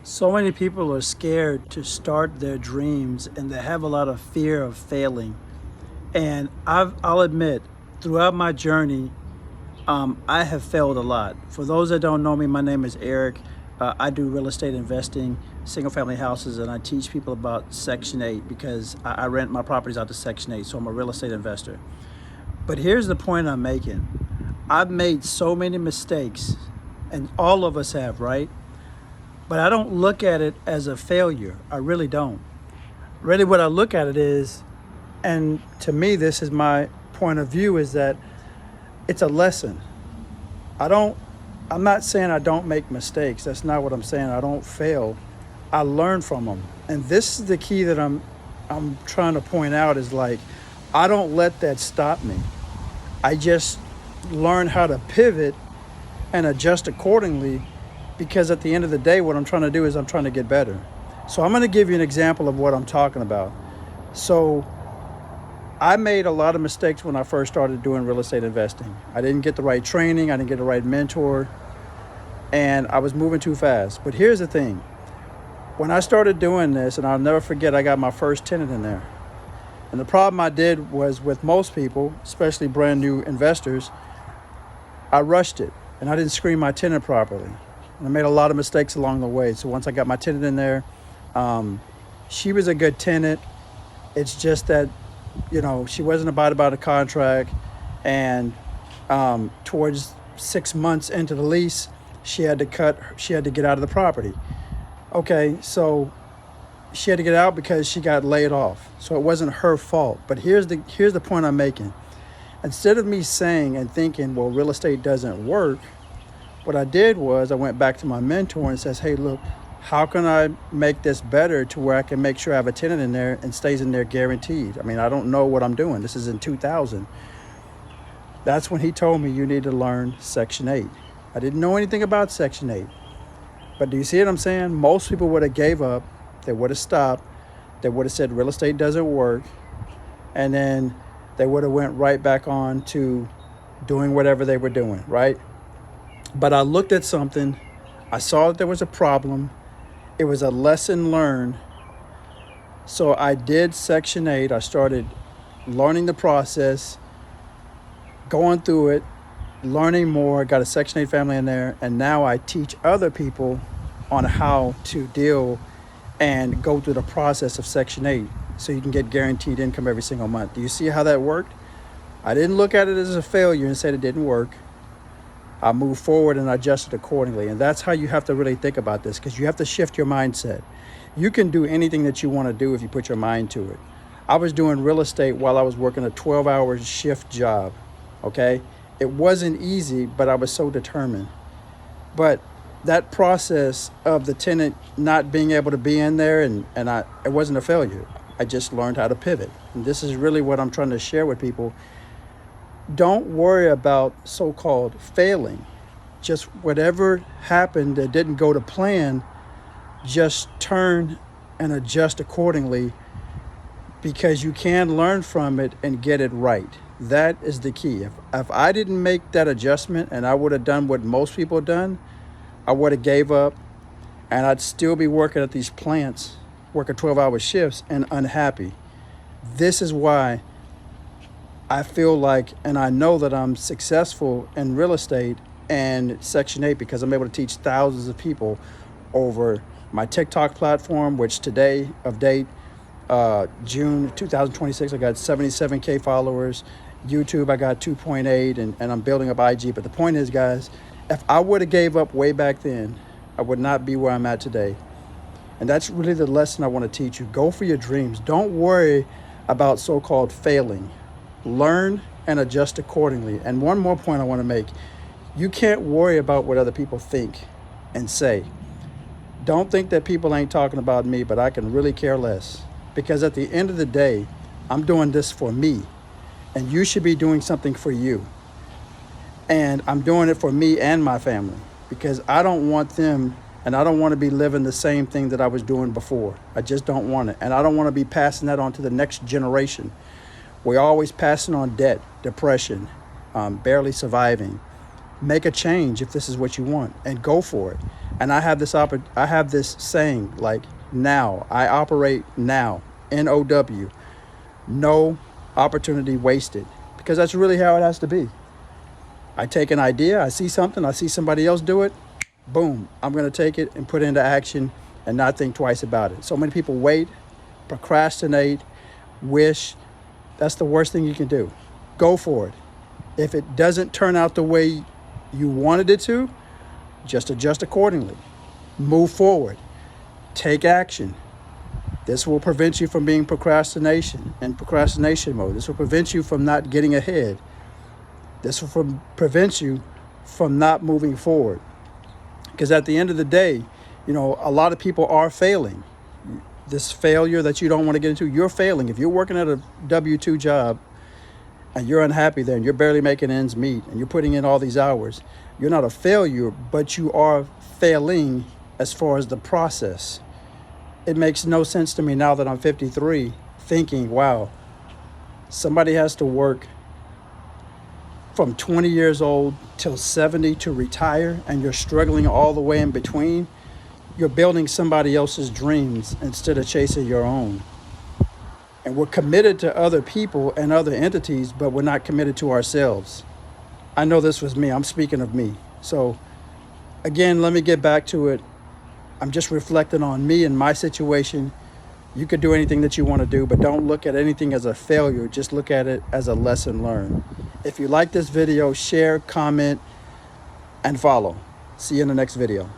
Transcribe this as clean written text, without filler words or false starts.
So many people are scared to start their dreams and they have a lot of fear of failing. And I'll admit, throughout my journey, I have failed a lot. For those that don't know me, my name is Eric. I do real estate investing, single family houses, and I teach people about Section 8 because I rent my properties out to Section 8. So I'm a real estate investor. But here's the point I'm making. I've made so many mistakes, and all of us have, right? But I don't look at it as a failure. I really don't. Really, what I look at it is, and to me, this is my point of view, is that it's a lesson. I don't, I'm not saying I don't make mistakes. That's not what I'm saying. I don't fail. I learn from them. And this is the key that I'm trying to point out is like, I don't let that stop me. I just learn how to pivot and adjust accordingly because at the end of the day, what I'm trying to do is I'm trying to get better. So I'm going to give you an example of what I'm talking about. So I made a lot of mistakes when I first started doing real estate investing. I didn't get the right training. I didn't get the right mentor, and I was moving too fast. But here's the thing. When I started doing this, and I'll never forget, I got my first tenant in there. And the problem I did was with most people, especially brand new investors, I rushed it and I didn't screen my tenant properly. And I made a lot of mistakes along the way. So once I got my tenant in there, she was a good tenant. It's just that, she wasn't abiding by the contract. And towards 6 months into the lease, she had to get out of the property. Okay, so she had to get out because she got laid off. So it wasn't her fault. But here's the point I'm making. Instead of me saying and thinking, well, real estate doesn't work, what I did was I went back to my mentor and says, hey, look, how can I make this better to where I can make sure I have a tenant in there and stays in there guaranteed? I mean, I don't know what I'm doing. This is in 2000. That's when he told me you need to learn Section 8. I didn't know anything about Section 8. But do you see what I'm saying? Most people would have gave up. They would have stopped. They would have said real estate doesn't work. And then they would have went right back on to doing whatever they were doing, right? But I looked at something. I saw that there was a problem. It was a lesson learned. So I did Section 8. I started learning the process, going through it, learning more, got a Section 8 family in there, and now I teach other people on how to deal and go through the process of Section 8 so you can get guaranteed income every single month. Do you see how that worked? I didn't look at it as a failure and said it didn't work. I moved forward and adjusted accordingly. And that's how you have to really think about this, because you have to shift your mindset. You can do anything that you want to do if you put your mind to it. I was doing real estate while I was working a 12-hour shift job, okay? It wasn't easy, but I was so determined. But that process of the tenant not being able to be in there, it wasn't a failure. I just learned how to pivot. And this is really what I'm trying to share with people. Don't worry about so-called failing. Just whatever happened that didn't go to plan, just turn and adjust accordingly, because you can learn from it and get it right. That is the key. If I didn't make that adjustment and I would have done what most people done, I would have gave up and I'd still be working at these plants, working 12-hour shifts and unhappy. This is why I feel like, and I know that I'm successful in real estate and Section 8 because I'm able to teach thousands of people over my TikTok platform, which today of date, June 2026, I got 77K followers. YouTube, I got 2.8, and I'm building up IG. But the point is, guys, if I would have gave up way back then, I would not be where I'm at today. And that's really the lesson I want to teach you. Go for your dreams. Don't worry about so-called failing. Learn and adjust accordingly. And one more point I want to make. You can't worry about what other people think and say. Don't think that people ain't talking about me, but I can really care less. Because at the end of the day, I'm doing this for me. And you should be doing something for you. And I'm doing it for me and my family. Because I don't want them, and I don't want to be living the same thing that I was doing before. I just don't want it. And I don't want to be passing that on to the next generation. We're always passing on debt, depression, barely surviving. Make a change if this is what you want, and go for it. And I have this saying, like, now. I operate now. NOW. No opportunity wasted. Because that's really how it has to be. I take an idea, I see something, I see somebody else do it, boom, I'm going to take it and put it into action and not think twice about it. So many people wait, procrastinate, wish. That's the worst thing you can do. Go for it. If it doesn't turn out the way you wanted it to, just adjust accordingly. Move forward. Take action. This will prevent you from being in procrastination mode. This will prevent you from not getting ahead. This will prevent you from not moving forward. Because at the end of the day, a lot of people are failing. This failure that you don't want to get into, you're failing. If you're working at a W-2 job and you're unhappy there and you're barely making ends meet and you're putting in all these hours, you're not a failure, but you are failing as far as the process. It makes no sense to me now that I'm 53 thinking, wow, somebody has to work from 20 years old till 70 to retire, and you're struggling all the way in between. You're building somebody else's dreams instead of chasing your own. And we're committed to other people and other entities, but we're not committed to ourselves. I know this was me. I'm speaking of me. So again, let me get back to it. I'm just reflecting on me and my situation. You could do anything that you want to do, but don't look at anything as a failure. Just look at it as a lesson learned. If you like this video, share, comment, and follow. See you in the next video.